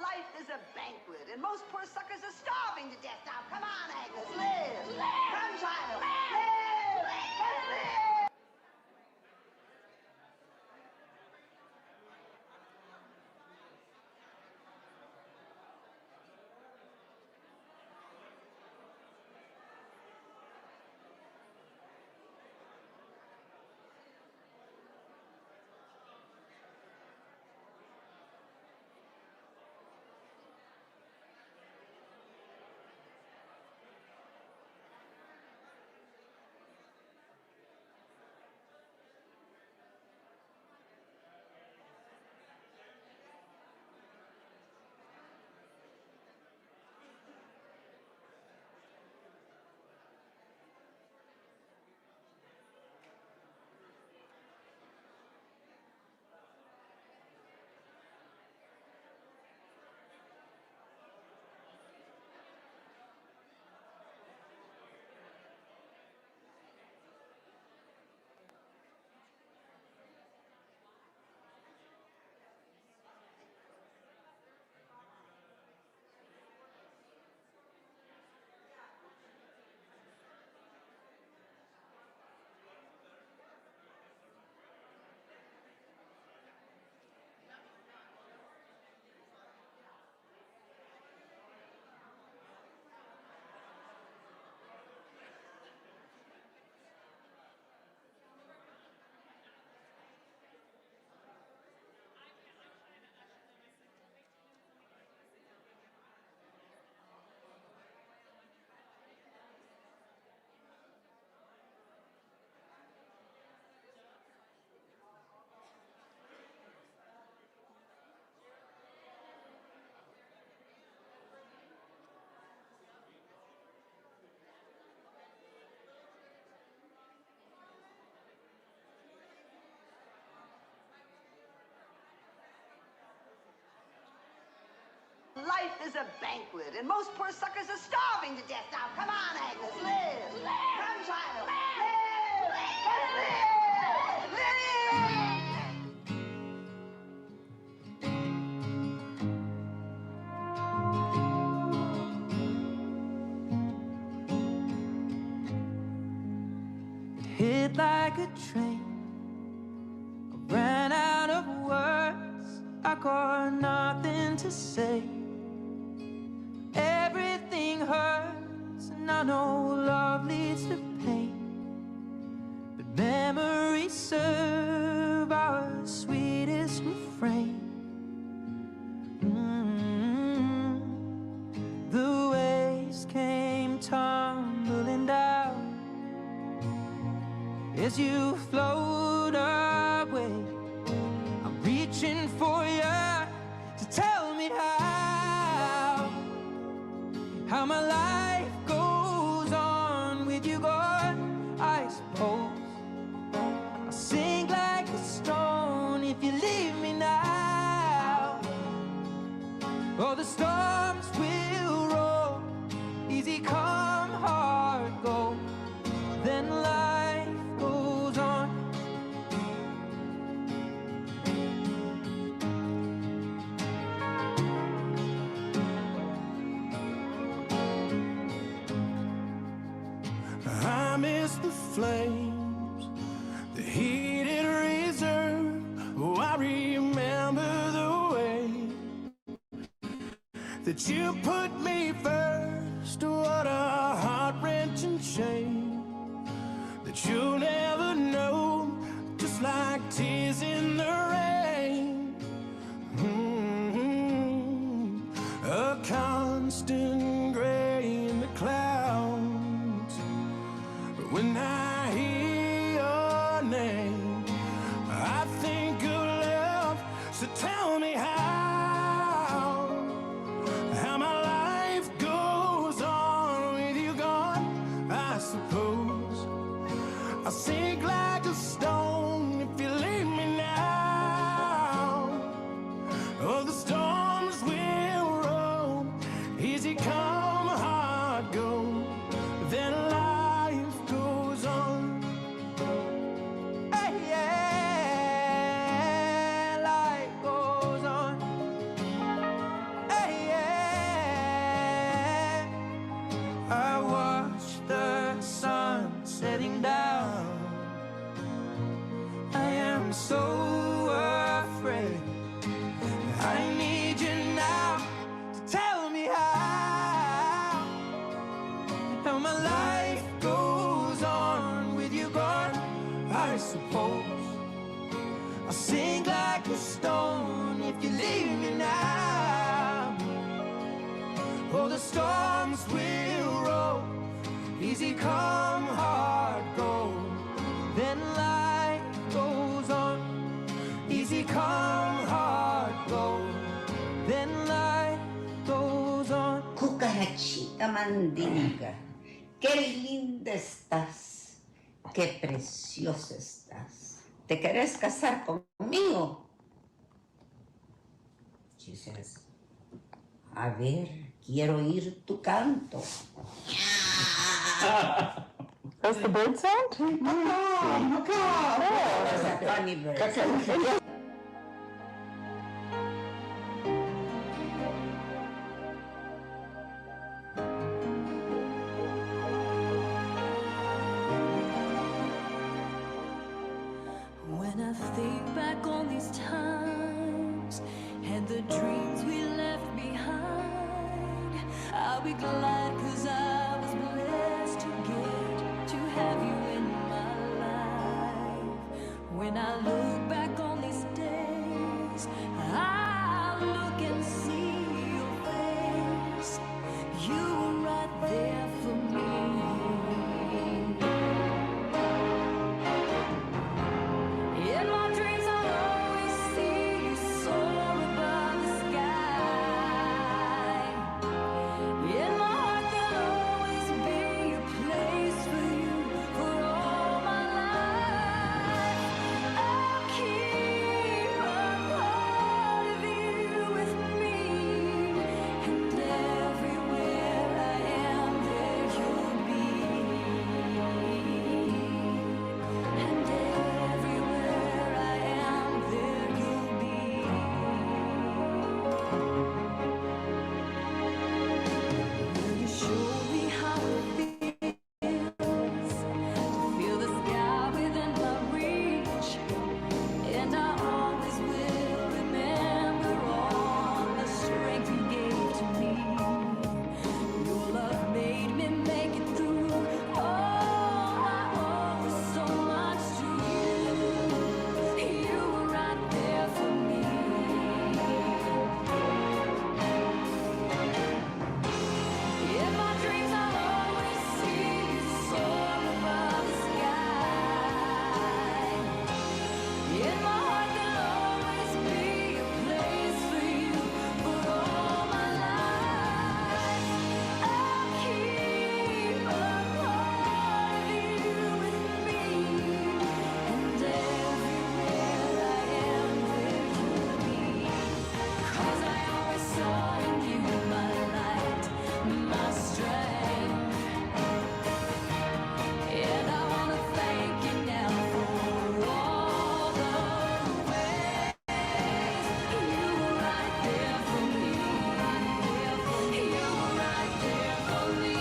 Life is a banquet, and most poor suckers are starving to death. Now, come on, Agnes, live! Come, child, live! Let's live! Life is a banquet, and most poor suckers are starving to death. Now, come on, Agnes, live! Come, child, live! Let's live! It hit like a train. I ran out of words. I got nothing to say. Everything hurts, and I know love leads to pain, but memories serve our sweetest refrain. The waves came tumbling down as you float away. I'm reaching for you to tell me how my life goes on with you gone. I suppose I'll sink like a stone if you leave me now. Oh, the storms will roll, easy come, hard go, then life goes on. I miss the flames, the heated reserve. Oh, I remember the way that you put me first. What a heart-wrenching shame that you'll never know, just like tears in the rain. A constant gray in the clouds. When I hear your name, I think of love. So tell me how my life goes on with you gone. I suppose I'll sink like a stone if you leave me now. Oh, the storms will roll, easy come, hard go. Then life goes on, easy come, hard go. Then life goes on. Cucarachita mandinga, qué linda estás, qué preciosa estás. ¿Te querés casar conmigo? She says, a ver, quiero oír tu canto. That's the bird sound? That's a funny bird. When I think back on these times and the dreams we left behind, I'll be glad 'cause I was blessed to get to have you in my life. When I look back on these days, I look and see your face. You were right there for me. In my dreams I'll always see you soar above the sky. In my heart there'll always be a place for you for all my life. I'll keep a part of you with me, and everywhere I am there you'll be. And everywhere I am, there you'll be. Will you show me how it feels to feel the sky within my reach? And I always will remember all the strength you gave to me. Your love made me make it through. Oh, I owe so much to you. You were right there for me. In my dreams I'll always see you soar above the sky. In my heart there'll always be a place for you for all my life. I'll keep a part of you with me, and everywhere I am there you'll be. 'Cause I always saw in you my light, my strength. And I wanna thank you now for all the ways you were right there for me. You were right there for me.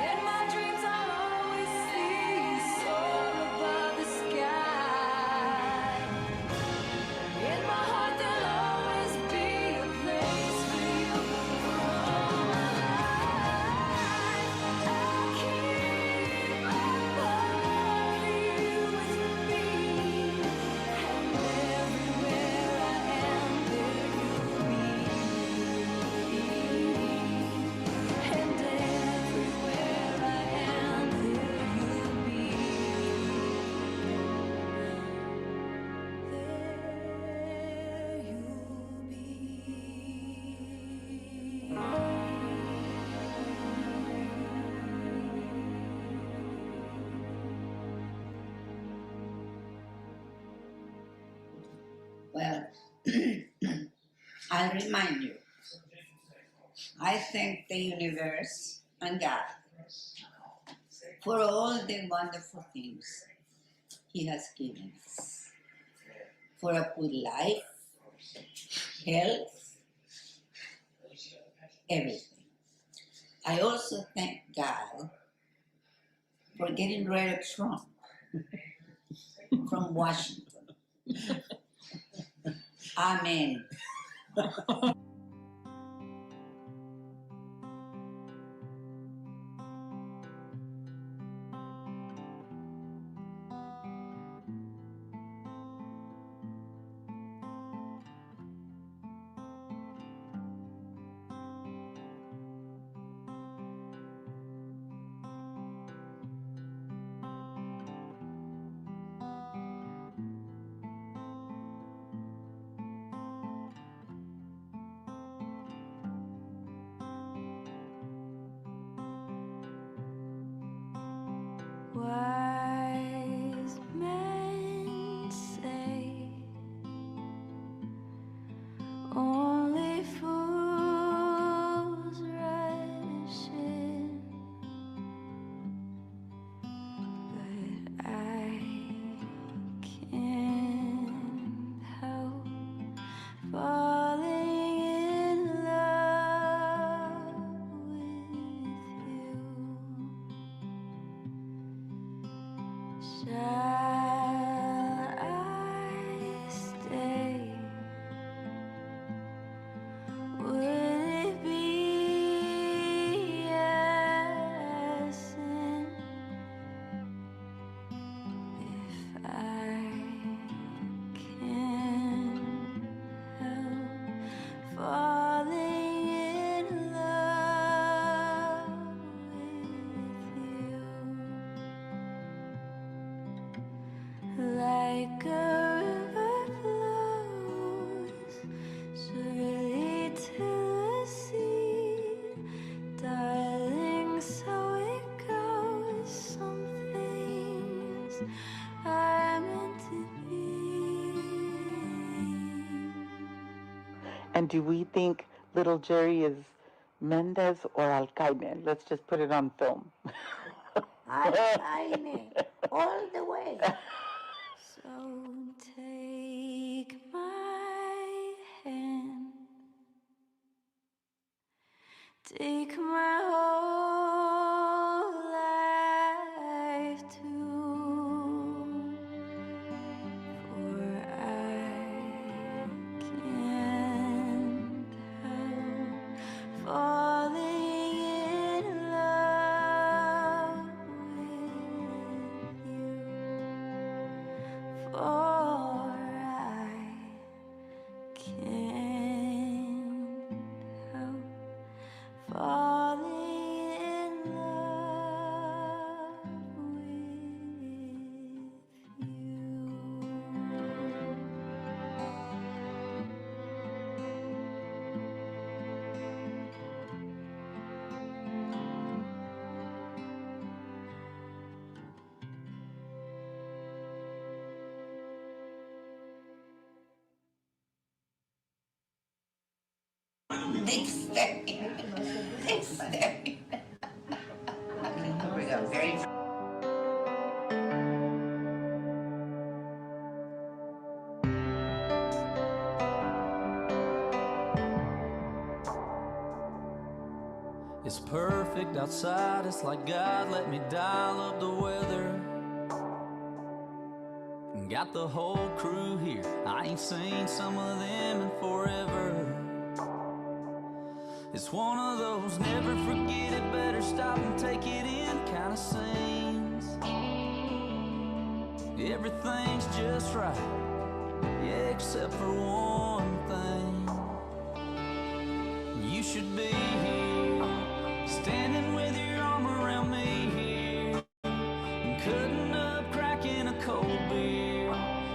In my dreams I'll always see you soar above the sky. In my heart there'll always be a place for you for all my life. I'll keep a part of you with me, and everywhere I am there you'll be. And everywhere I am there you'll be. Well, I'll remind you. I thank the universe and God for all the wonderful things He has given us. For a good life, health, everything. I also thank God for getting rid of Trump from Washington. Amen. Wise men say only fools rush in, but I can't help falling in love with you. Shall I stay? Would it be a sin if I can't help falling in love with you? Like a river flows surely to the sea, darling, so it goes. Some things are meant to be. And do we think little Jerry is Mendez or Alcaide? Let's just put it on film. Jaime, all the way. So take my hand, take my whole life too, for I can't help falling in love with you. For I can't help falling in love with you. Dexterity. Dexterity. We got very It's perfect outside, it's like God let me dial up the weather. Got the whole crew here, I ain't seen some of them in forever. It's one of those never forget it, better stop and take it in kind of scenes. Everything's just right, yeah, except for one thing. You should be here, standing with your arm around me here, cutting up, cracking a cold beer,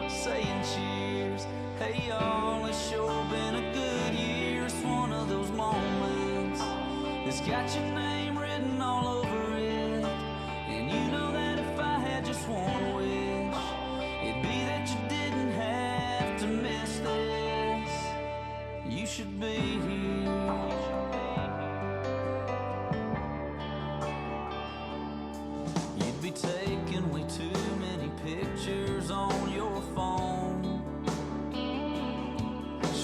saying cheers. Hey y'all, it's sure been a good year. It's one of those moments that's got your name written all over it. And you know that if I had just one wish, it'd be that you didn't have to miss this. You should be here. You'd be taking way too many pictures on your phone,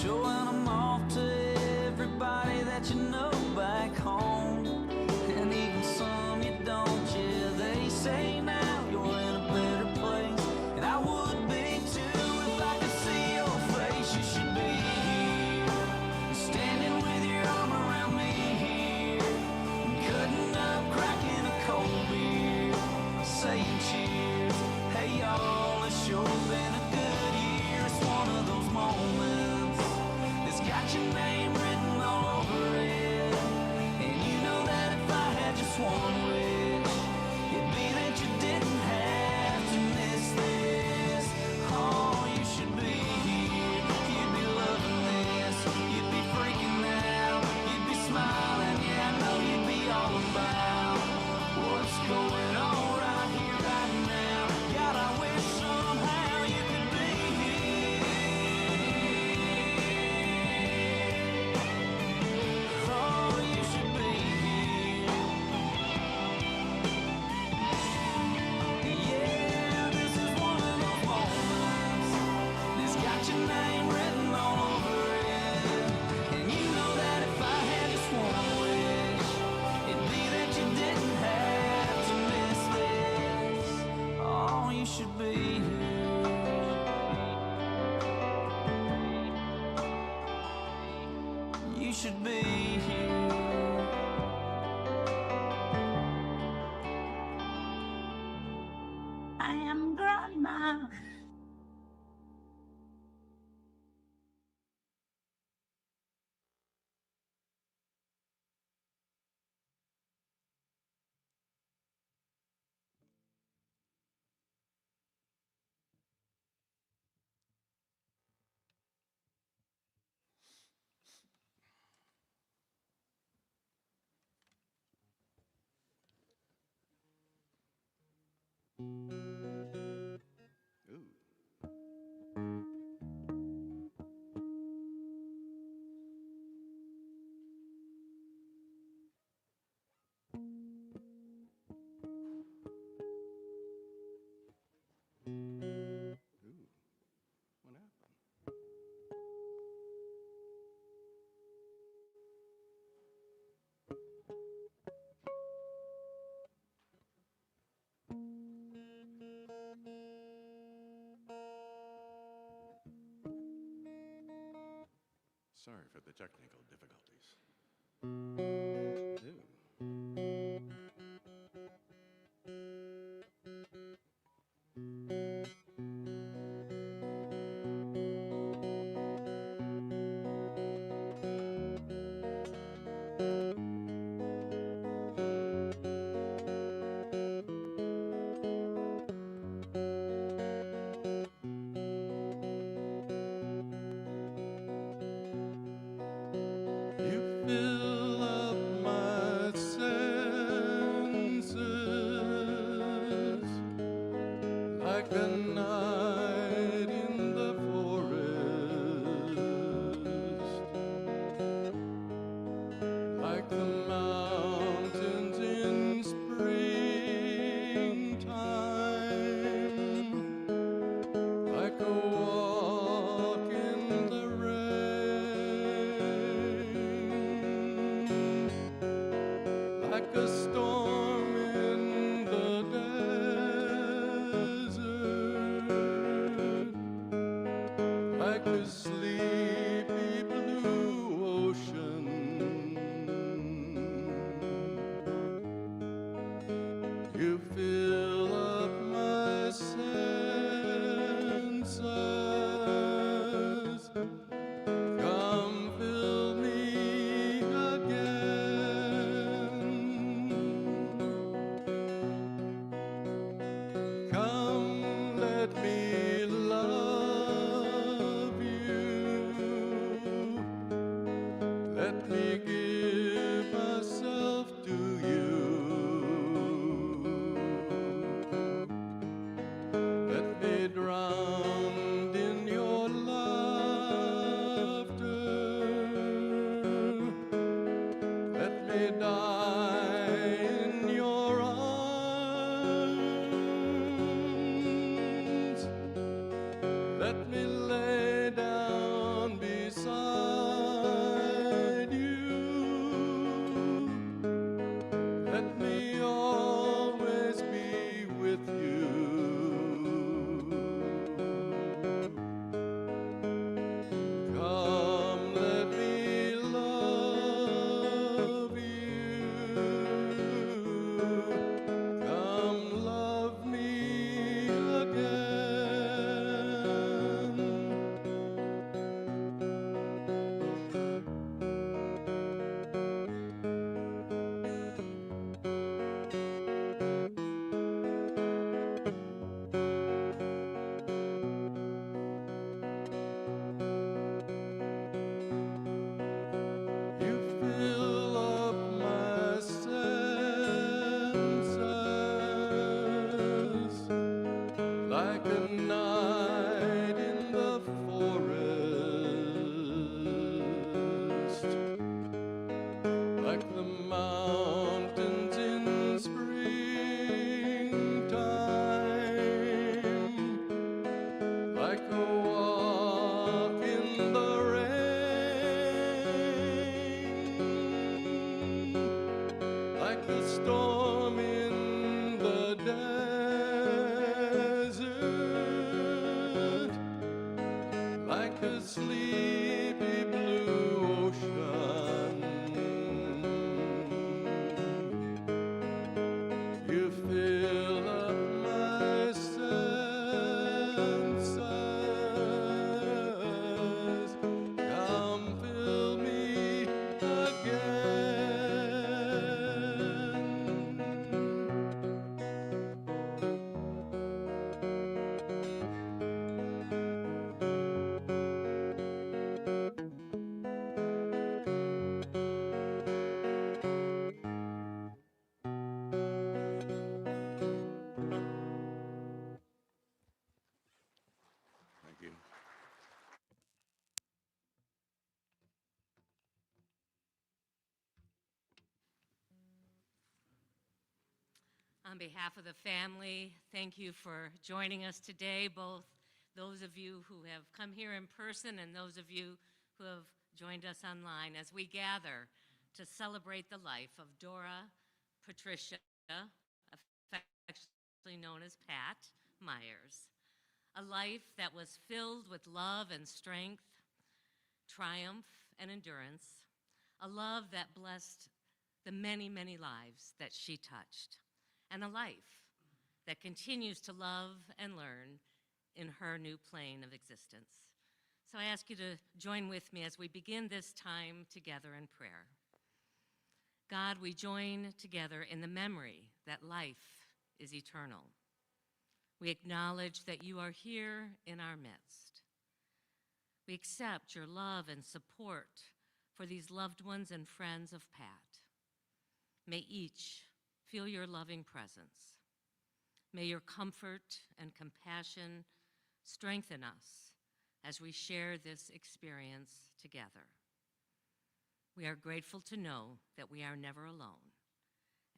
showing them off to everybody that you know back home, and even some you don't. Yeah, they say now you're in a better place, and I would be too if I could see your face. You should be here, standing with your arm around me here, cutting up, cracking a cold beer, saying cheers. Hey y'all, it's sure been a good should be here. I am grandma. What happened? Sorry for the technical difficulties. Ew. You fill up my senses like a night in the forest, like the mountains in springtime, like a walk in the rain, like a storm in the desert, like a sleepy blue ocean. You fill up my senses. Come fill me again. Come let me love you. Let me give myself to you. On behalf of the family, thank you for joining us today, both those of you who have come here in person and those of you who have joined us online as we gather to celebrate the life of Dora Patricia, affectionately known as Pat Myers. A life that was filled with love and strength, triumph and endurance, a love that blessed the many, many lives that she touched, and a life that continues to love and learn in her new plane of existence. So I ask you to join with me as we begin this time together in prayer. God, we join together in the memory that life is eternal. We acknowledge that you are here in our midst. We accept your love and support for these loved ones and friends of Pat. May each feel your loving presence. May your comfort and compassion strengthen us as we share this experience together. We are grateful to know that we are never alone,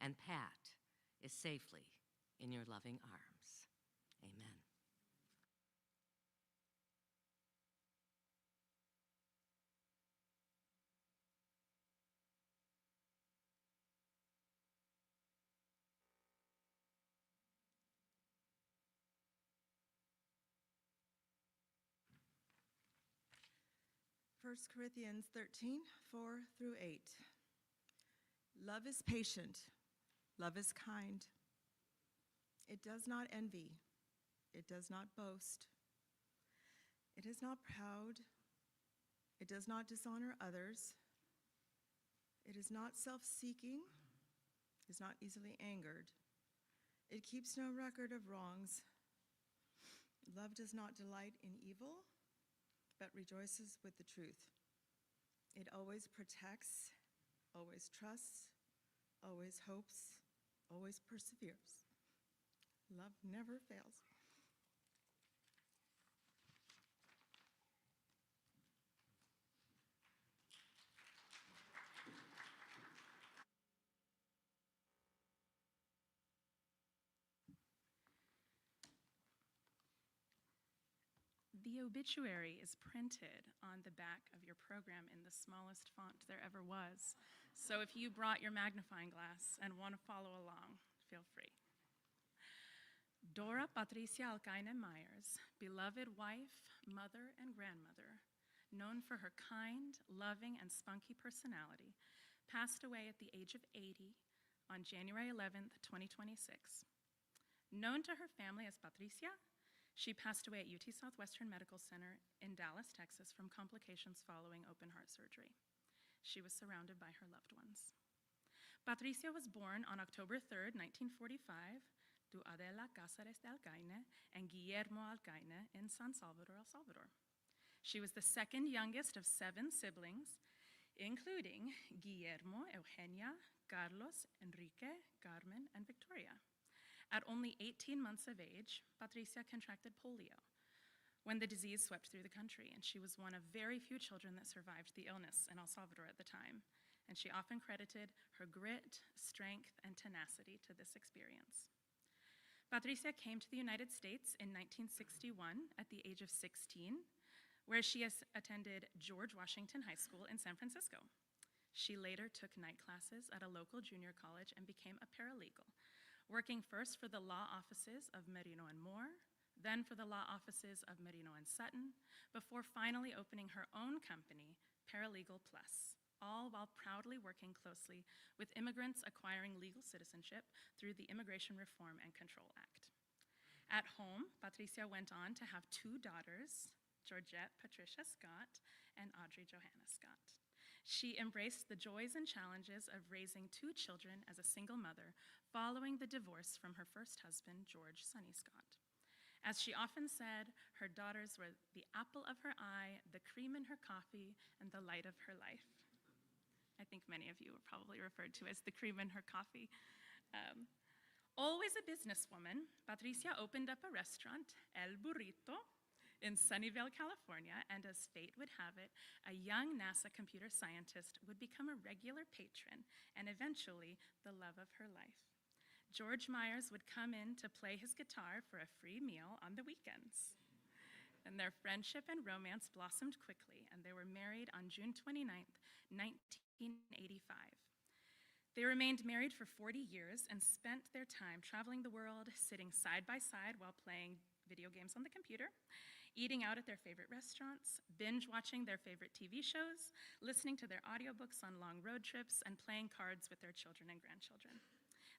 and Pat is safely in your loving arms. Amen. First Corinthians 13, 4 through 8. Love is patient. Love is kind. It does not envy. It does not boast. It is not proud. It does not dishonor others. It is not self-seeking. Is not easily angered. It keeps no record of wrongs. Love does not delight in evil, but rejoices with the truth. It always protects, always trusts, always hopes, always perseveres. Love never fails. The obituary is printed on the back of your program in the smallest font there ever was. So if you brought your magnifying glass and want to follow along, feel free. Dora Patricia Alcaine Myers, beloved wife, mother, and grandmother, known for her kind, loving, and spunky personality, passed away at the age of 80 on January 11th, 2026. Known to her family as Patricia, she passed away at UT Southwestern Medical Center in Dallas, Texas, from complications following open heart surgery. She was surrounded by her loved ones. Patricia was born on October 3rd, 1945, to Adela Cáceres de Alcaine and Guillermo Alcaine in San Salvador, El Salvador. She was the second youngest of 7 siblings, including Guillermo, Eugenia, Carlos, Enrique, Carmen, and Victoria. At only 18 months of age, Patricia contracted polio when the disease swept through the country, and she was one of very few children that survived the illness in El Salvador at the time. And she often credited her grit, strength, and tenacity to this experience. Patricia came to the United States in 1961 at the age of 16, where she attended George Washington High School in San Francisco. She later took night classes at a local junior college and became a paralegal, working first for the law offices of Merino and Moore, then for the law offices of Merino and Sutton, before finally opening her own company, Paralegal Plus, all while proudly working closely with immigrants acquiring legal citizenship through the Immigration Reform and Control Act. At home, Patricia went on to have 2 daughters, Georgette Patricia Scott and Audrey Johanna Scott. She embraced the joys and challenges of raising 2 children as a single mother following the divorce from her first husband, George Sonny Scott. As she often said, her daughters were the apple of her eye, the cream in her coffee, and the light of her life. I think many of you are probably referred to as the cream in her coffee. Always a businesswoman, Patricia opened up a restaurant, El Burrito, in Sunnyvale, California, and as fate would have it, a young NASA computer scientist would become a regular patron and eventually the love of her life. George Myers would come in to play his guitar for a free meal on the weekends. And their friendship and romance blossomed quickly, and they were married on June 29th, 1985. They remained married for 40 years and spent their time traveling the world, sitting side by side while playing video games on the computer, eating out at their favorite restaurants, binge watching their favorite TV shows, listening to their audiobooks on long road trips, and playing cards with their children and grandchildren.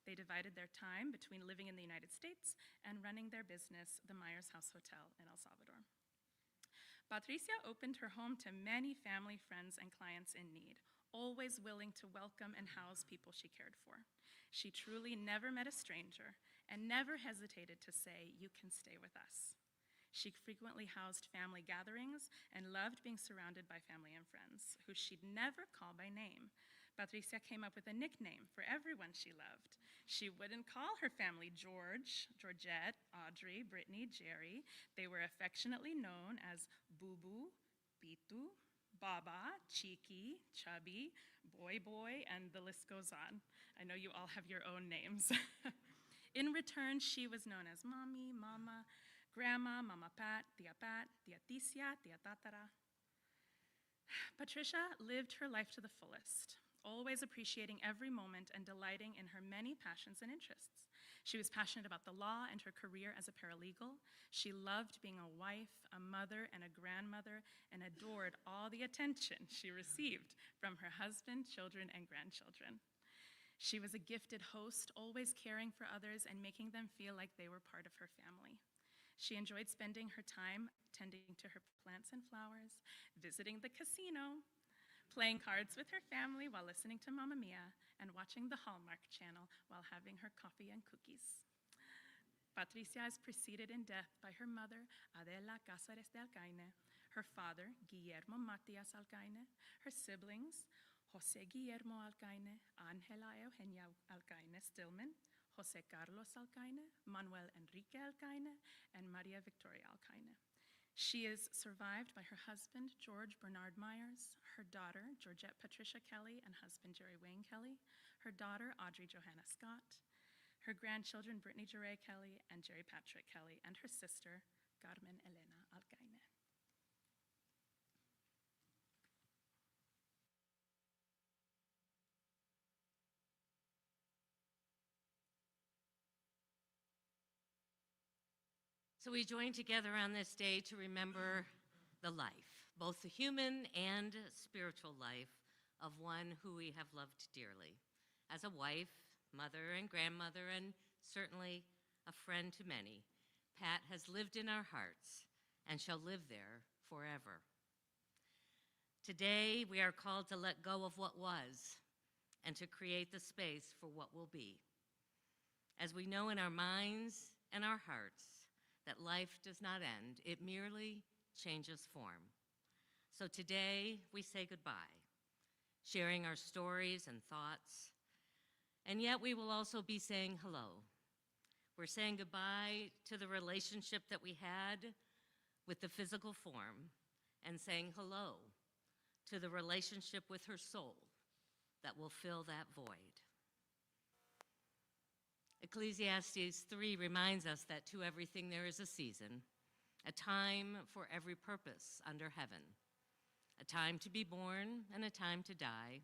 They divided their time between living in the United States and running their business, the Myers House Hotel in El Salvador. Patricia opened her home to many family, friends, and clients in need, always willing to welcome and house people she cared for. She truly never met a stranger and never hesitated to say, "You can stay with us." She frequently housed family gatherings and loved being surrounded by family and friends, who she'd never call by name. Patricia came up with a nickname for everyone she loved. She wouldn't call her family George, Georgette, Audrey, Brittany, Jerry. They were affectionately known as Boo Boo, Pitu, Baba, Cheeky, Chubby, Boy Boy, and the list goes on. I know you all have your own names. In return, she was known as Mommy, Mama, Grandma, Mama Pat, Tia Ticia, Tia Tatara. Patricia lived her life to the fullest, always appreciating every moment and delighting in her many passions and interests. She was passionate about the law and her career as a paralegal. She loved being a wife, a mother, and a grandmother, and adored all the attention she received from her husband, children, and grandchildren. She was a gifted host, always caring for others and making them feel like they were part of her family. She enjoyed spending her time tending to her plants and flowers, visiting the casino, playing cards with her family while listening to Mamma Mia, and watching the Hallmark Channel while having her coffee and cookies. Patricia is preceded in death by her mother, Adela Cázares de Alcaine, her father, Guillermo Matias Alcaine, her siblings, José Guillermo Alcaine, Ángela Eugenia Alcaine Stillman, José Carlos Alcaine, Manuel Enrique Alcaine, and Maria Victoria Alcaine. She is survived by her husband, George Bernard Myers, her daughter, Georgette Patricia Kelly, and husband, Jerry Wayne Kelly, her daughter, Audrey Johanna Scott, her grandchildren, Brittany Jeray Kelly and Jerry Patrick Kelly, and her sister, Carmen Elena Alcaine. So we join together on this day to remember the life, both the human and spiritual life of one who we have loved dearly. As a wife, mother, and grandmother, and certainly a friend to many, Pat has lived in our hearts and shall live there forever. Today, we are called to let go of what was and to create the space for what will be. As we know in our minds and our hearts that life does not end, it merely changes form. So today, we say goodbye, sharing our stories and thoughts, and yet we will also be saying hello. We're saying goodbye to the relationship that we had with the physical form and saying hello to the relationship with her soul that will fill that void. Ecclesiastes 3 reminds us that to everything there is a season, a time for every purpose under heaven, a time to be born and a time to die,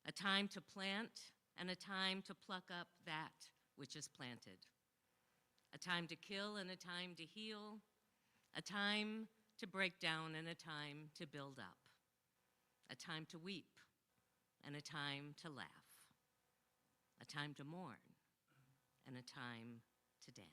a time to plant and a time to pluck up that which is planted, a time to kill and a time to heal, a time to break down and a time to build up, a time to weep and a time to laugh, a time to mourn and a time to dance.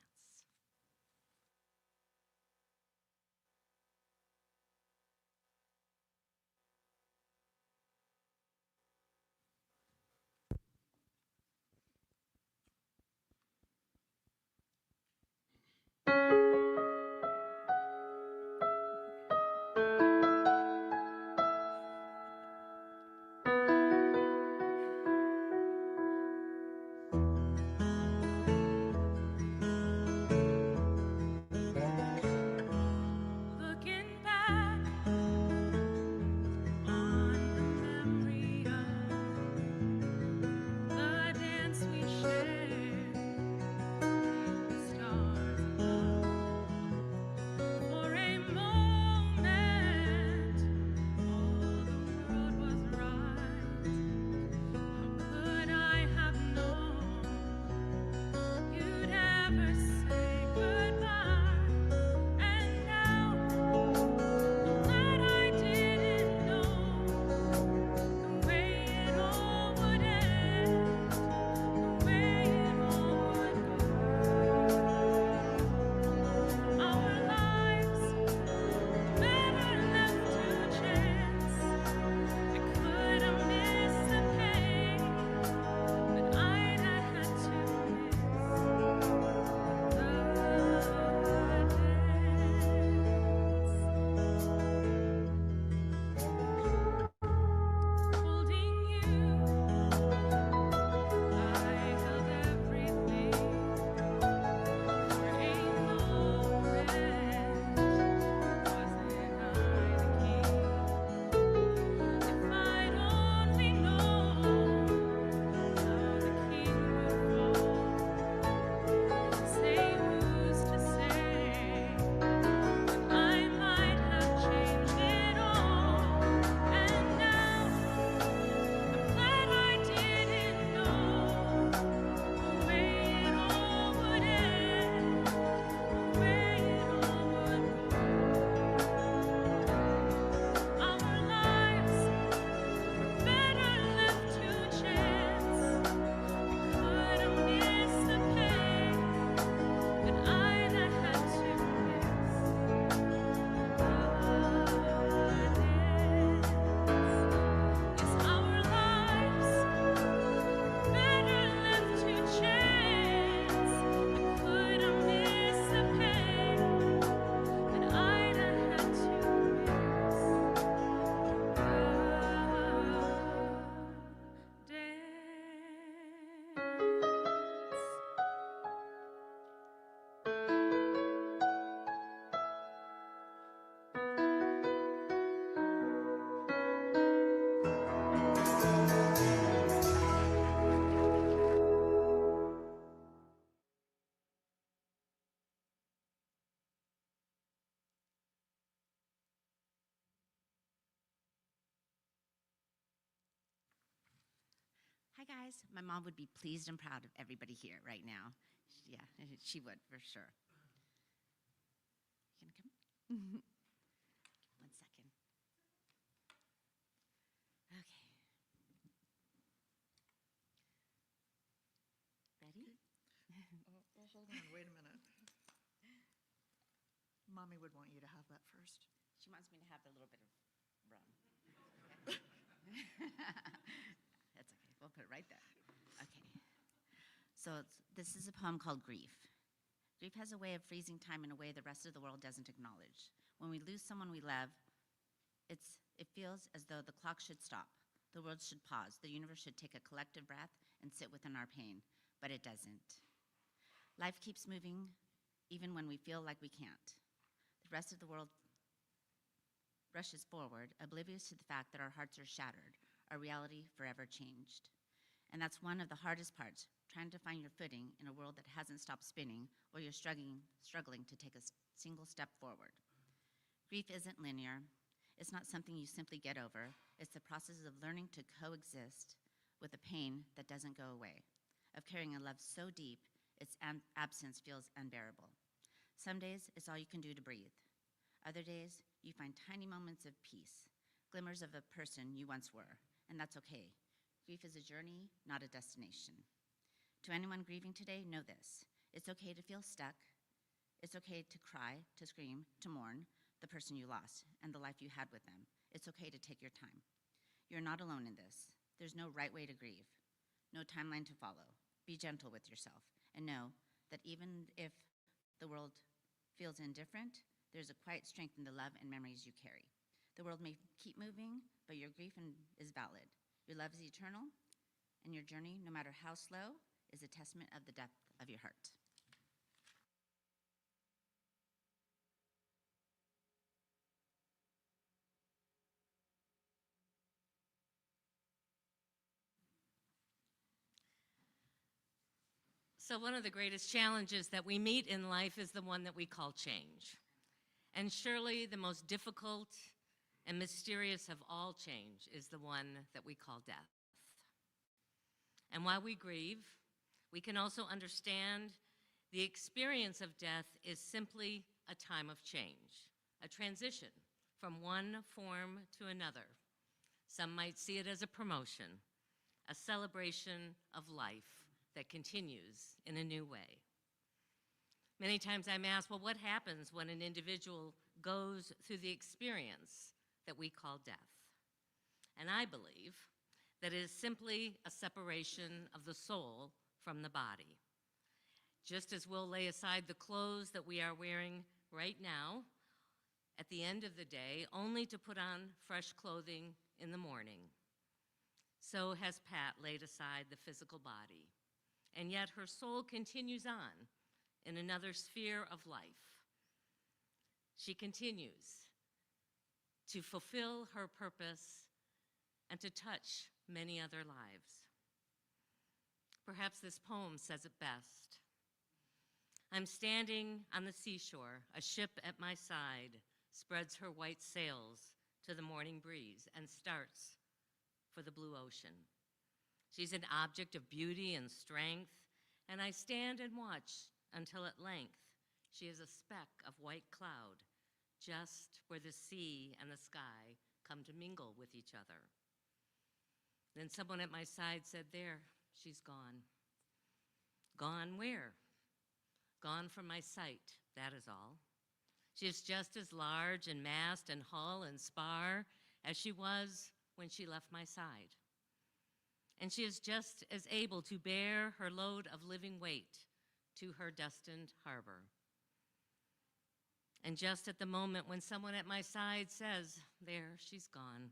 hi guys. My mom would be pleased and proud of everybody here right now. Yeah, she would for sure. You gonna come? 1 second. Okay. Ready? Well, hold on, wait a minute. Mommy would want you to have that first. She wants me to have a little bit of rum. That's okay. We'll put it right there. Okay. So this is a poem called Grief. Grief has a way of freezing time in a way the rest of the world doesn't acknowledge. When we lose someone we love, it feels as though the clock should stop. The world should pause. The universe should take a collective breath and sit within our pain, but it doesn't. Life keeps moving even when we feel like we can't. The rest of the world rushes forward, oblivious to the fact that our hearts are shattered, our reality forever changed. And that's one of the hardest parts, trying to find your footing in a world that hasn't stopped spinning, or you're struggling to take a single step forward. Grief isn't linear. It's not something you simply get over. It's the process of learning to coexist with a pain that doesn't go away, of carrying a love so deep its absence feels unbearable. Some days, it's all you can do to breathe. Other days, you find tiny moments of peace, glimmers of a person you once were, and that's okay. Grief is a journey, not a destination. To anyone grieving today, know this. It's okay to feel stuck. It's okay to cry, to scream, to mourn the person you lost and the life you had with them. It's okay to take your time. You're not alone in this. There's no right way to grieve, no timeline to follow. Be gentle with yourself and know that even if the world feels indifferent, there's a quiet strength in the love and memories you carry. The world may keep moving, but your grief is valid. Your love is eternal, and your journey, no matter how slow, is a testament of the depth of your heart. So one of the greatest challenges that we meet in life is the one that we call change. And surely the most difficult and mysterious of all change is the one that we call death. And while we grieve, we can also understand the experience of death is simply a time of change, a transition from one form to another. Some might see it as a promotion, a celebration of life that continues in a new way. Many times I'm asked, well, what happens when an individual goes through the experience that we call death? And I believe that it is simply a separation of the soul from the body. Just as we'll lay aside the clothes that we are wearing right now at the end of the day, only to put on fresh clothing in the morning, so has Pat laid aside the physical body. And yet her soul continues on in another sphere of life. She continues to fulfill her purpose and to touch many other lives. Perhaps this poem says it best. I'm standing on the seashore, a ship at my side spreads her white sails to the morning breeze and starts for the blue ocean. She's an object of beauty and strength, and I stand and watch until at length she is a speck of white cloud, just where the sea and the sky come to mingle with each other. Then someone at my side said, there, she's gone. Gone where? Gone from my sight, that is all. She is just as large in mast and hull and spar as she was when she left my side. And she is just as able to bear her load of living weight to her destined harbor. And just at the moment when someone at my side says, there, she's gone,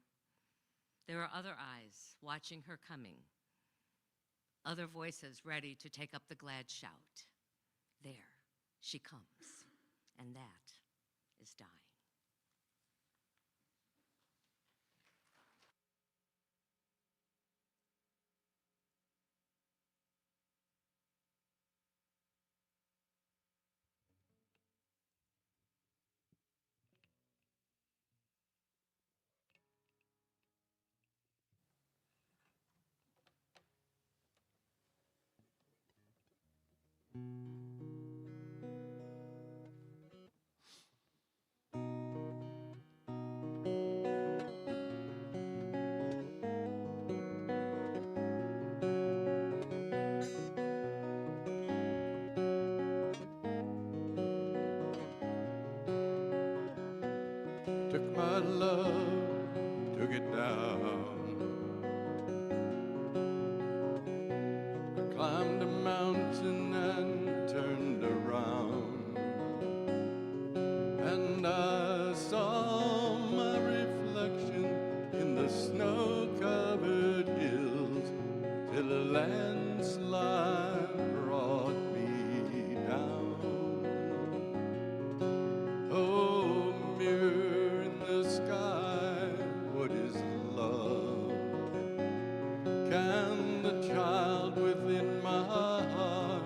there are other eyes watching her coming, other voices ready to take up the glad shout. There she comes, and that is dying. Took my love, took it down. I climbed a mountain and turned around, and I saw my reflection in the snow-covered hills till a landslide brought me down. Oh, mirror in the sky, what is love? Can the child within my heart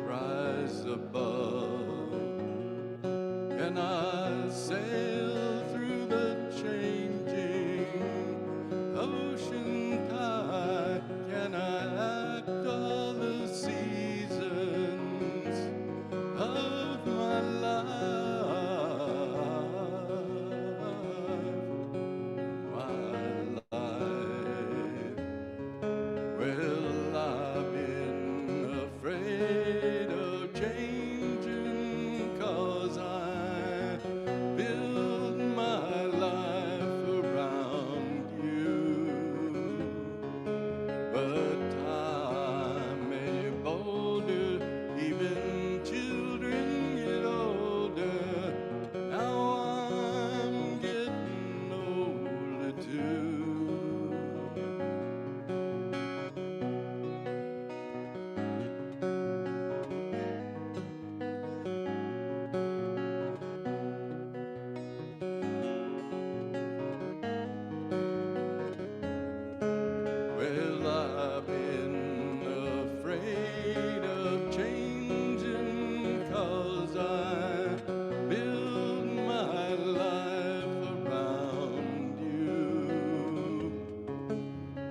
rise above? Can I sail through the changing ocean tide? Can I act all the seasons of my life? Well, I've been afraid of changing 'cause I build my life around you. But time made you bolder, even children get older. Now I'm getting older too. Well, I've been afraid of changing 'cause I build my life around you.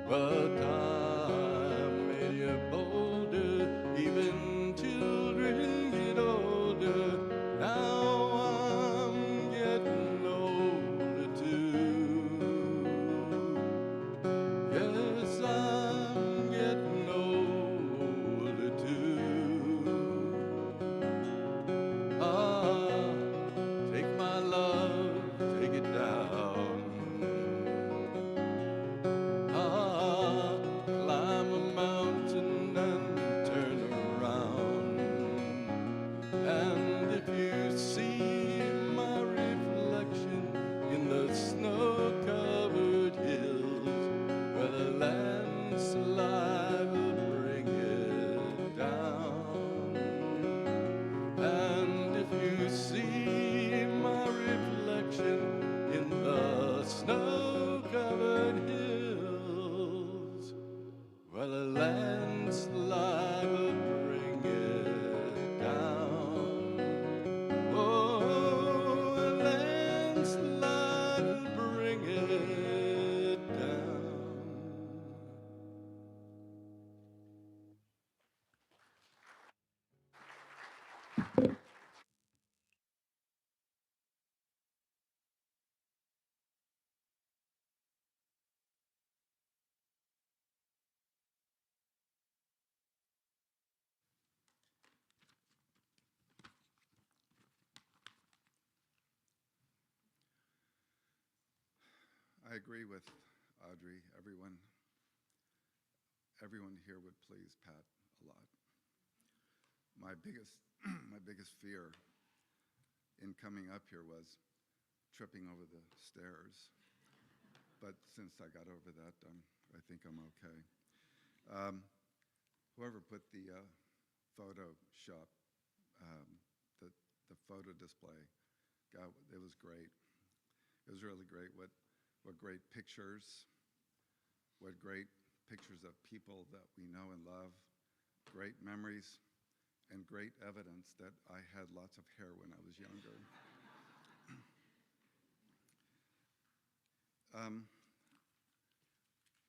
But time made you bolder, even children get older. Now I'm getting older too. Yes, I'm getting older too. Ah, take my love, take it down. Ah, climb a mountain and turn around. And if you see my reflection in the snow-covered hills, well, a landslide will bring it down. And if you see my reflection in the snow-covered hills, well, a landslide will bring it down. Oh, a landslide will bring it down. I agree with Audrey. Everyone here would please Pat a lot. My biggest, my biggest fear in coming up here was tripping over the stairs. But since I got over that, I think I'm okay. Whoever put the Photoshop, the photo display, God, it was great. It was really great. What great pictures, what great pictures of people that we know and love, great memories, and great evidence that I had lots of hair when I was younger.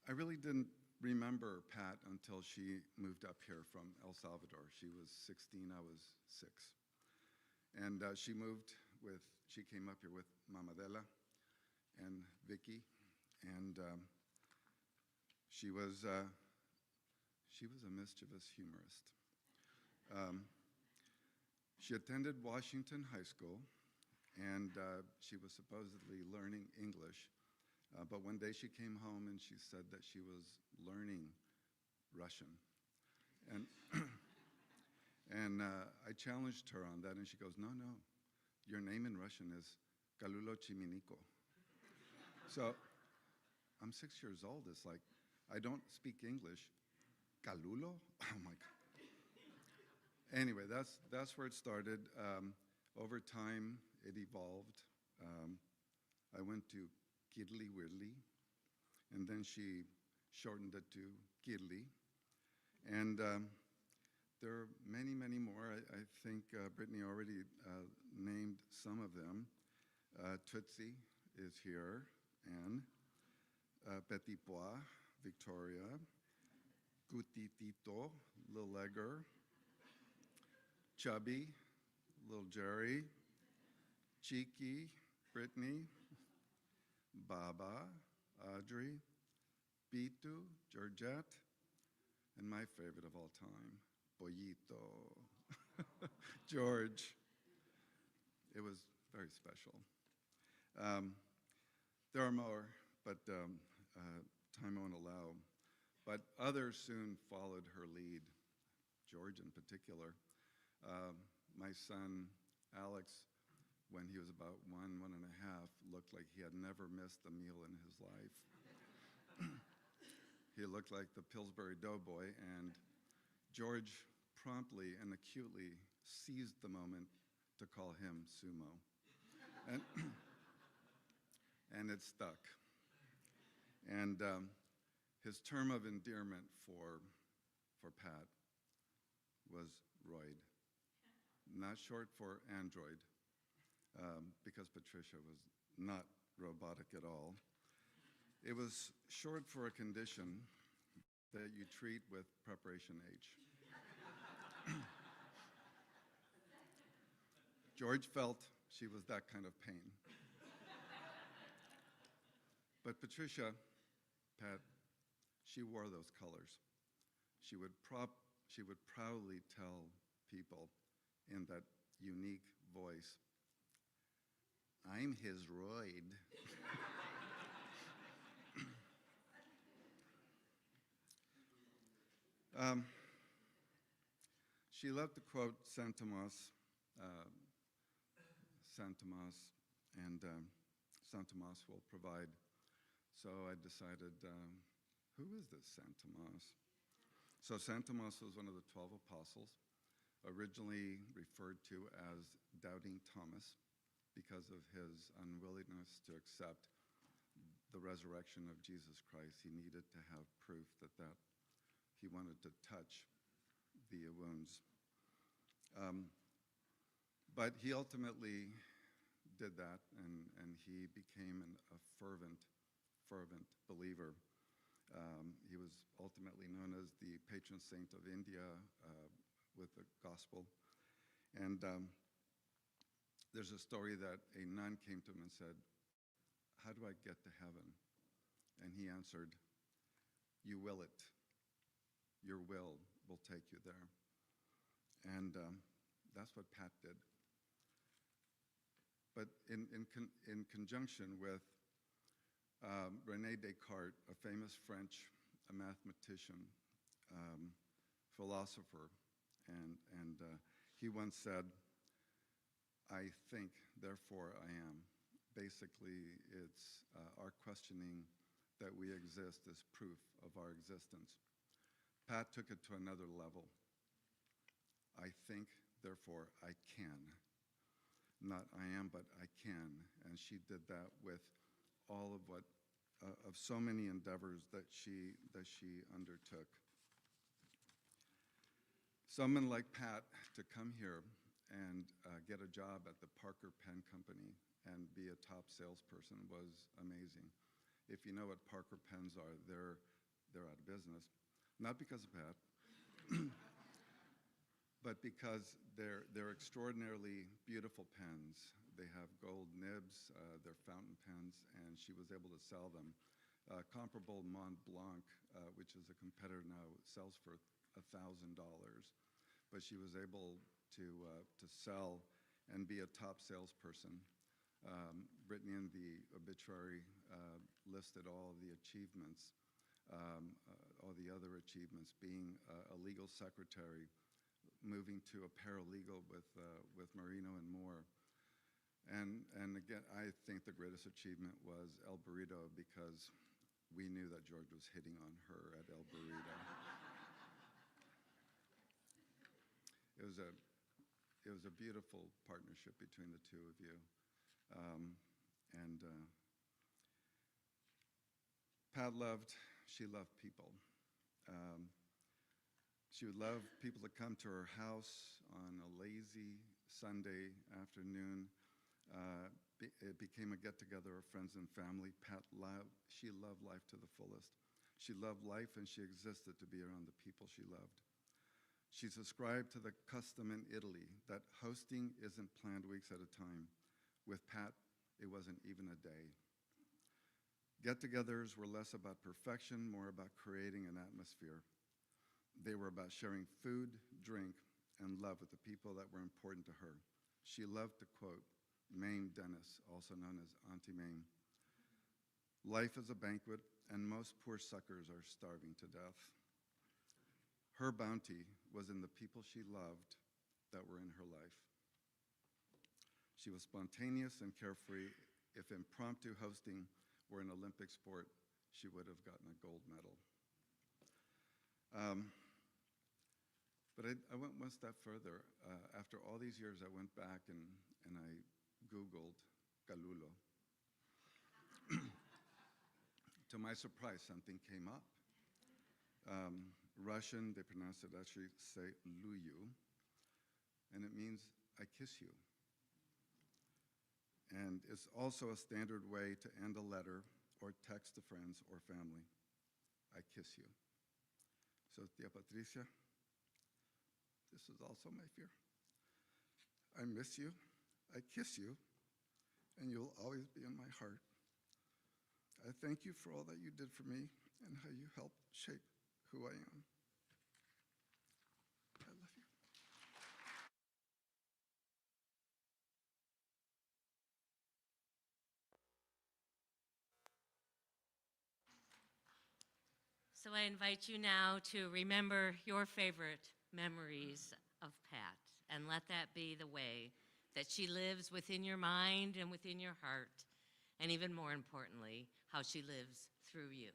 I really didn't remember Pat until she moved up here from El Salvador. She was 16, I was 6. And she came up here with Mamadela and Vicky, and she was a mischievous humorist. She attended Washington High School, and she was supposedly learning English. But one day she came home and she said that she was learning Russian. And, and I challenged her on that, and she goes, no, your name in Russian is Galulo Chiminiko. So I'm 6 years old. It's like, I don't speak English. Galulo? Oh my God. Anyway, that's where it started. Over time, it evolved. I went to Kirli Wirli, and then she shortened it to Kirli. And there are many, many more. I think Brittany already named some of them. Tootsie is here, Anne. Petit Pois, Victoria. Gutitito, Lil Egger. Chubby, Little Jerry. Cheeky, Brittany. Baba, Audrey. Bitu, Georgette. And my favorite of all time, Pollito, George. It was very special. There are more, but time won't allow. But others soon followed her lead, George in particular. My son, Alex, when he was about 1.5, looked like he had never missed a meal in his life. He looked like the Pillsbury Doughboy, and George promptly and acutely seized the moment to call him Sumo. And it stuck. And his term of endearment for Pat was Royd. Not short for android, because Patricia was not robotic at all. It was short for a condition that you treat with preparation H. George felt she was that kind of pain. But Patricia, Pat, she wore those colors. She would proudly tell people in that unique voice, I'm his Royd. She loved to quote Saint Thomas, and Saint Thomas will provide. So I decided, who is this Saint Thomas? So Saint Thomas was one of the 12 apostles, originally referred to as Doubting Thomas because of his unwillingness to accept the resurrection of Jesus Christ. He needed to have proof that he wanted to touch the wounds. But he ultimately did that, and he became a fervent believer. He was ultimately known as the patron saint of India with the gospel. And there's a story that a nun came to him and said, how do I get to heaven? And he answered, you will it. Your will take you there. And that's what Pat did. But in conjunction with René Descartes, a famous French mathematician, philosopher, and he once said, I think, therefore I am. Basically, it's our questioning that we exist is proof of our existence. Pat took it to another level. I think, therefore I can. Not I am, but I can. And she did that with all of of so many endeavors that she undertook. Someone like Pat to come here and get a job at the Parker Pen Company and be a top salesperson was amazing. If you know what Parker pens are, they're they're out of business. Not because of Pat, but because they're extraordinarily beautiful pens. They have gold nibs, they're fountain pens, and she was able to sell them. Comparable Mont Blanc, which is a competitor now, sells for $1,000, but she was able to sell and be a top salesperson. Brittany in the obituary listed all the achievements, all the other achievements, being a legal secretary, moving to a paralegal with Marino and Moore. And again, I think the greatest achievement was El Burrito, because we knew that George was hitting on her at El Burrito. It was a beautiful partnership between the two of you. Pat she loved people. She would love people to come to her house on a lazy Sunday afternoon. It became a get-together of friends and family. She loved life to the fullest. She loved life, and she existed to be around the people she loved. She subscribed to the custom in Italy that hosting isn't planned weeks at a time. With Pat, it wasn't even a day. Get-togethers were less about perfection, more about creating an atmosphere. They were about sharing food, drink, and love with the people that were important to her. She loved to quote Mame Dennis, also known as Auntie Mame. Life is a banquet, and most poor suckers are starving to death. Her bounty was in the people she loved that were in her life. She was spontaneous and carefree. If impromptu hosting were an Olympic sport, she would have gotten a gold medal. But I went one step further. After all these years, I went back and I Googled Galulo. To my surprise, something came up. Russian, they pronounce it actually, say luyu, and it means I kiss you. And it's also a standard way to end a letter or text to friends or family. I kiss you. So, Tia Patricia, this is also my fear. I miss you, I kiss you, and you'll always be in my heart. I thank you for all that you did for me and how you helped shape who I am. I love you. So I invite you now to remember your favorite memories of Pat, and let that be the way that she lives within your mind and within your heart, and even more importantly, how she lives through you.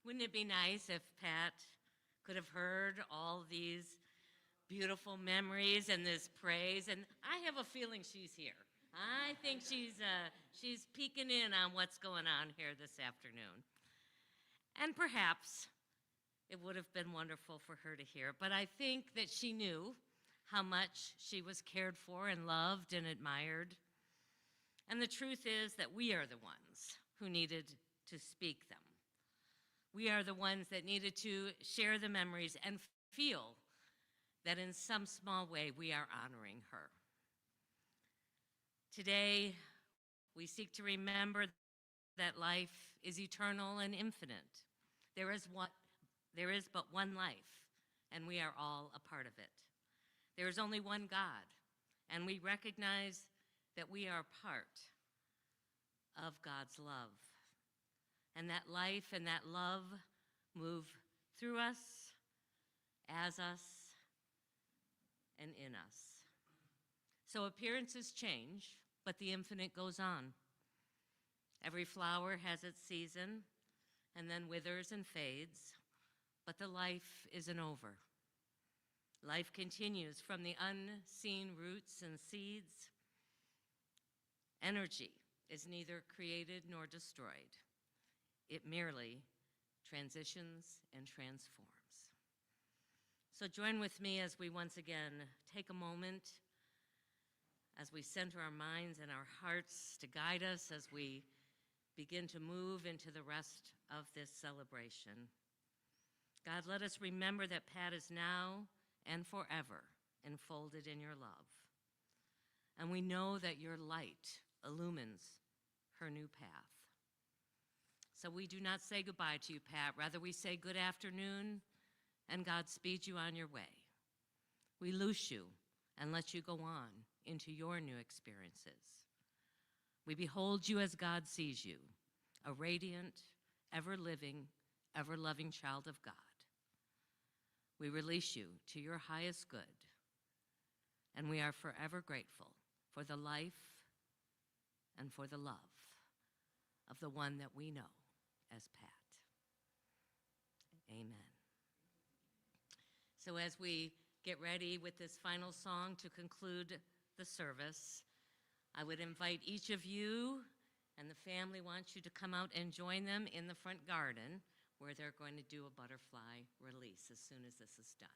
Wouldn't it be nice if Pat could have heard all these beautiful memories and this praise? And I have a feeling she's here. I think she's peeking in on what's going on here this afternoon. And perhaps it would have been wonderful for her to hear, but I think that she knew how much she was cared for and loved and admired. And the truth is that we are the ones who needed to speak them. We are the ones that needed to share the memories and feel that in some small way we are honoring her. Today, we seek to remember that life is eternal and infinite. There is but one life, and we are all a part of it. There is only one God, and we recognize that we are part of God's love. And that life and that love move through us, as us, and in us. So appearances change, but the infinite goes on. Every flower has its season, and then withers and fades, but the life isn't over. Life continues from the unseen roots and seeds. Energy is neither created nor destroyed. It merely transitions and transforms. So join with me as we once again take a moment, as we center our minds and our hearts to guide us as we begin to move into the rest of this celebration. God, let us remember that Pat is now and forever enfolded in your love. And we know that your light illumines her new path. So we do not say goodbye to you, Pat. Rather, we say good afternoon, and God speed you on your way. We loose you and let you go on into your new experiences. We behold you as God sees you, a radiant, ever-living, ever-loving child of God. We release you to your highest good, and we are forever grateful for the life and for the love of the one that we know as Pat. Amen. So as we get ready with this final song to conclude the service, I would invite each of you, and the family wants you to come out and join them in the front garden where they're going to do a butterfly release as soon as this is done.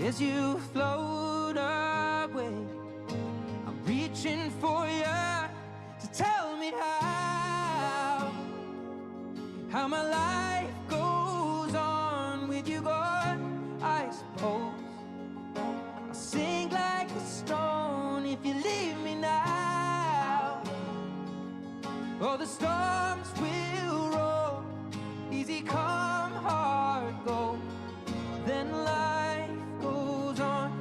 as you float away. I'm reaching for you to tell me how my life goes on with you gone. I suppose I'll sink like a stone if you leave me now. Oh, the storms will roll, easy come, hard go, then life goes on.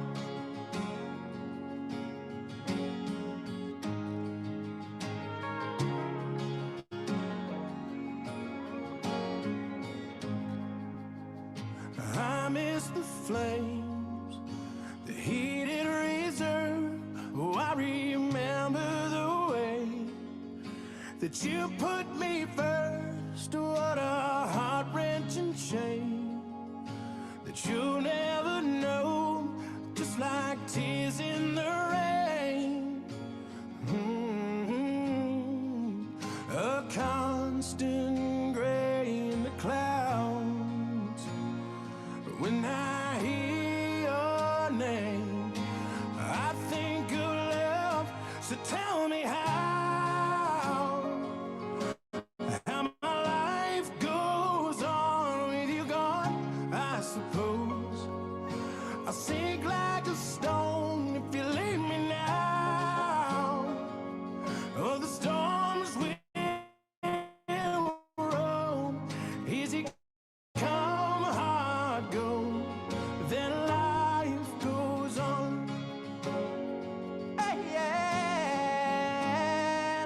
I miss the flames, the heated reserve. Oh, I remember the way that you put me first. What a heart-wrenching shame that you'll never know, just like tears in the rain. A constant gray in the clouds. When I hear your name, I think of love. So tell me how my life goes on with you gone. I suppose I'll sink like a stone if you leave me now. Oh, the storms will roll, easy come, hard go, then life goes on. Hey, yeah,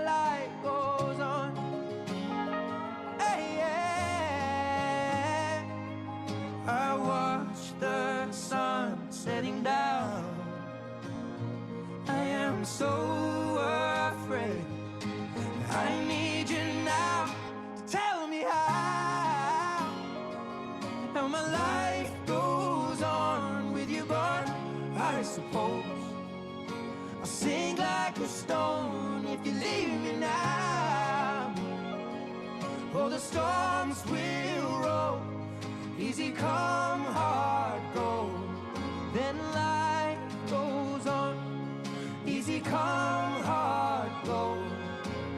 life goes on. Hey, yeah, I watch the sun setting down. I am so afraid. I need you now to tell me how my life goes on with you gone. I suppose I'll sink like a stone if you leave me now. Oh, the storms will roll, easy come, hard go, then life goes on. Easy come, hard go,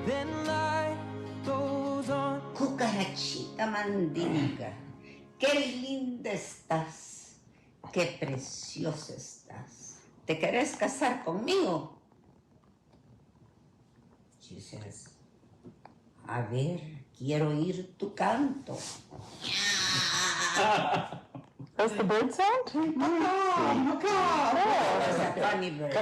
then life goes on. Cucarachita mandinga, qué linda estás, qué preciosa estás. ¿Te querés casar conmigo? She says, a ver, quiero oír tu canto. That's the bird sound? Oh, that's a funny bird.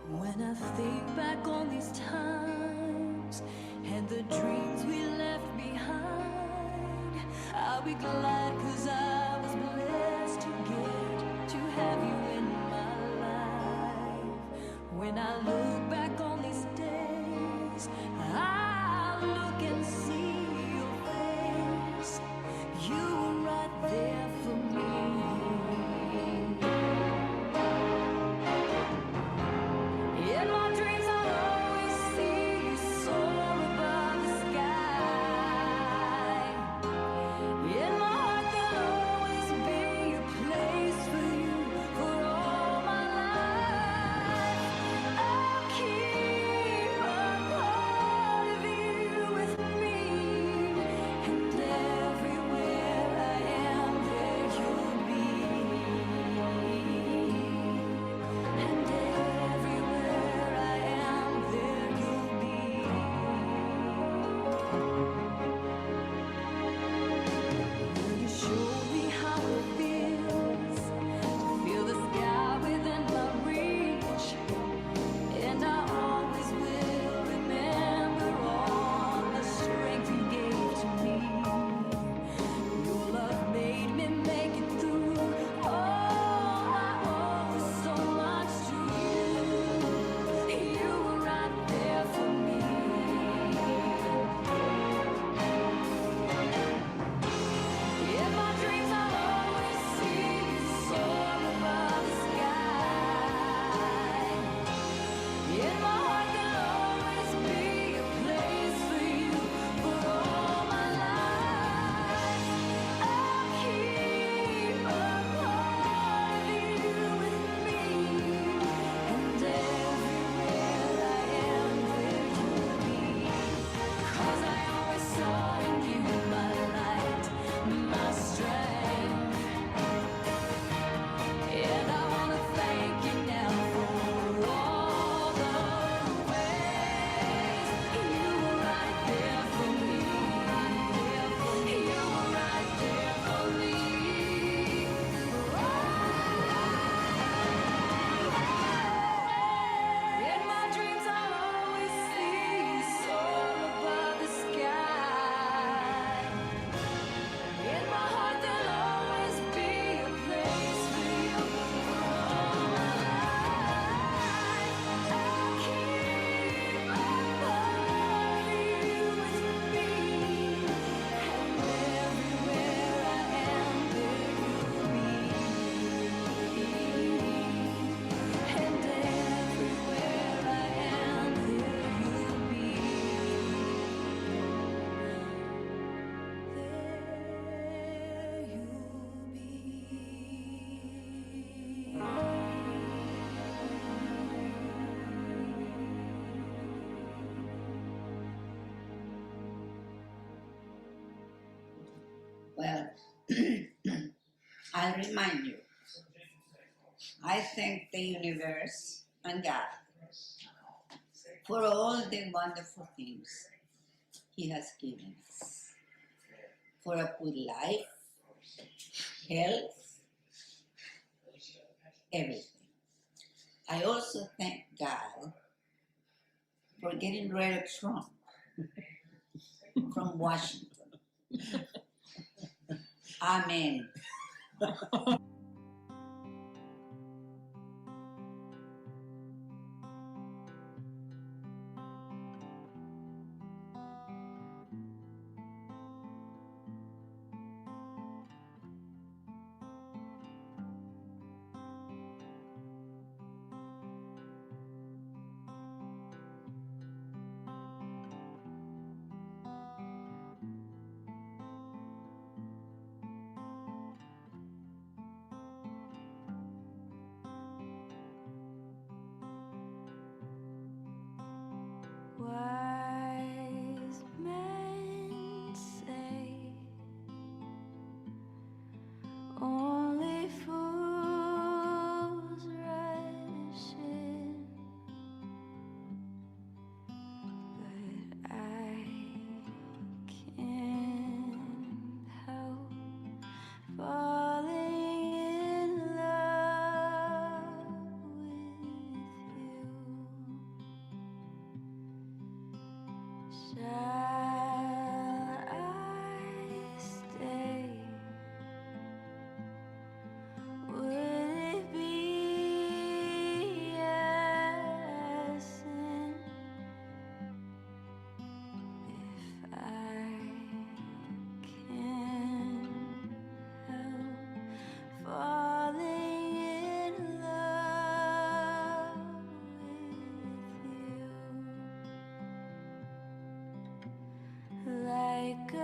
When I think back on these times and the dreams we left behind, I'll be glad 'cause I was blessed to get to have you in my life. When I look back on these days, I look and see your face. You were right there for me. In my dreams I'll always see you soar above the sky. In my heart there'll always be a place I remind you, I thank the universe and God for all the wonderful things He has given us. For a good life, health, everything. I also thank God for getting rid of Trump from Washington. Amen. Wise men say only fools rush in, but I can't help falling in love with you. Shall I stay? Would it be a sin if I can't help falling in love with you? Like a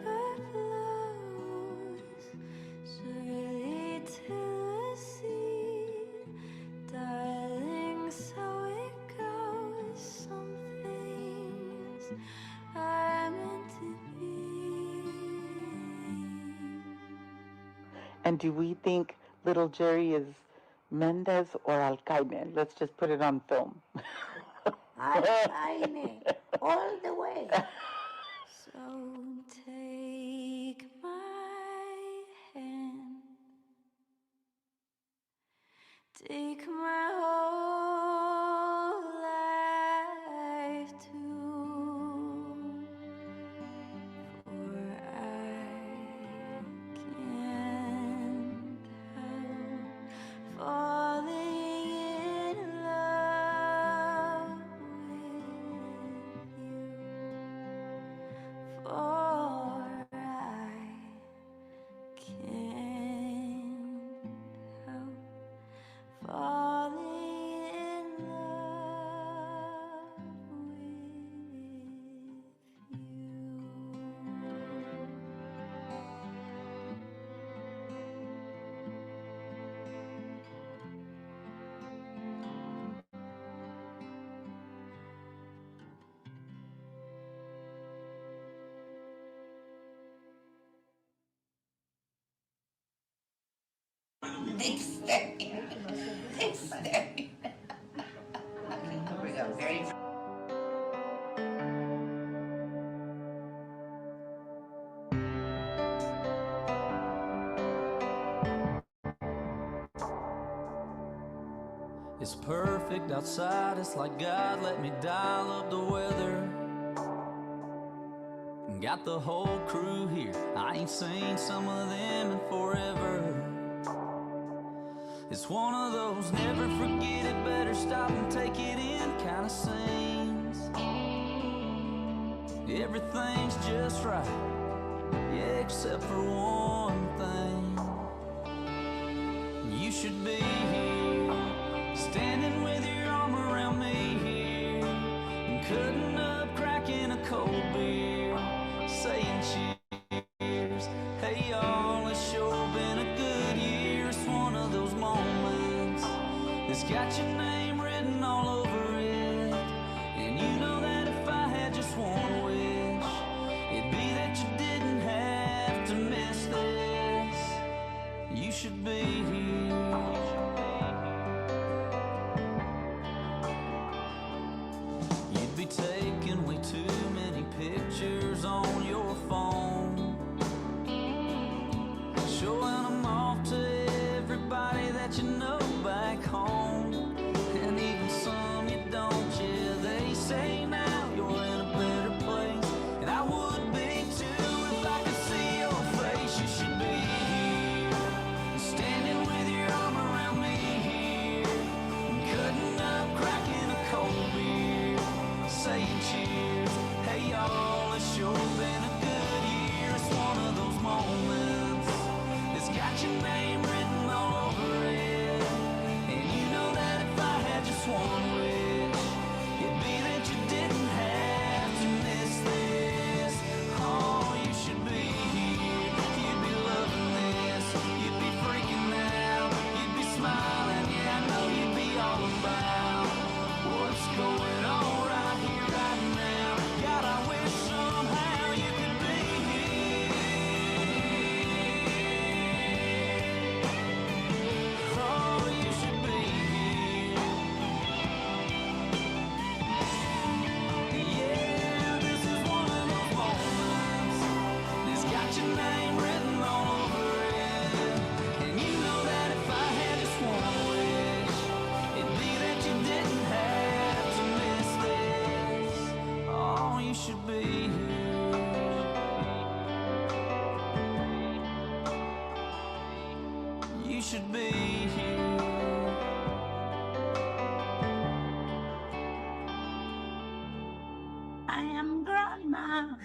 river flows surely to the sea, darling, so it goes. Some things are meant to be. And do we think little Jerry is Mendez or Alcaide? Let's just put it on film. Alcaide, all the way. So take my hand, take my whole life too, for I can't help falling in love with you. For I can't help falling in love with Next day. Next day. We got very It's perfect outside, it's like God let me dial up the weather. Got the whole crew here, I ain't seen some of them in forever. It's one of those never forget it, better stop and take it in kind of scenes. Everything's just right, yeah, except for one thing. You should be here, standing with your arm around me here, and cutting up, cracking a cold beer, saying cheers. Hey y'all, it's sure been a good year. It's one of those moments that's got your name written all over it. And you know that if I had just one wish, it'd be that you didn't have to miss this. You should be here. I am grandma.